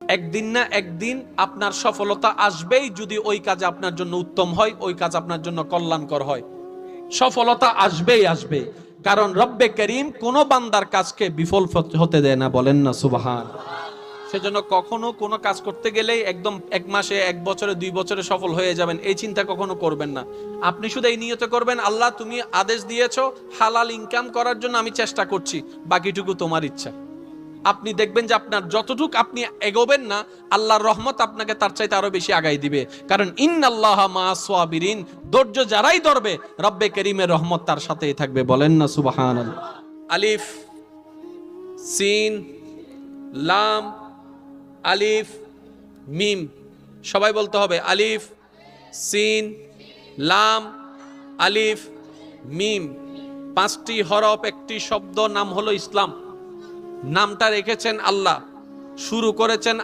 একদিন না একদিন আপনার সফলতা আসবেই, যদি ওই কাজ আপনার জন্য উত্তম হয়, ওই কাজ আপনার জন্য কল্যাণকর হয়। সফলতা আসবেই আসবে, কারণ রব্বে করিম কোন বান্দার কাজকে বিফল হতে দেয় না, বলেন না সুবহান। সেজন্য কখনো কোনো কাজ করতে গেলেই একদম 1 মাসে 1 বছরে 2 বছরে সফল হয়ে যাবেন এই চিন্তা কখনো করবেন না। আপনি শুধু এই নিয়ত করবেন, আল্লাহ তুমি আদেশ দিয়েছো হালাল ইনকাম করার জন্য আমি চেষ্টা করছি, বাকিটুকু তোমার ইচ্ছা। আপনি দেখবেন যে আপনার যতটুক আপনি এগোবেন না, আল্লাহর রহমত আপনাকে তার চাইতে আরো বেশি আগাই দিবে। কারণ ইন্নাল্লাহা মা'আস সাবিরিন, ধৈর্য যারাই ধরবে রব্বে করিমের রহমত তার সাথেই থাকবে, বলেন না সুবহানাল্লাহ। আলিফ সিন লাম আলিফ মিম, সবাই বলতে হবে আলিফ সিন লাম আলিফ মিম। 5টি হরফ, একটি শব্দ, নাম হলো ইসলাম। নামটা রেখেছেন আল্লাহ, শুরু করেছেন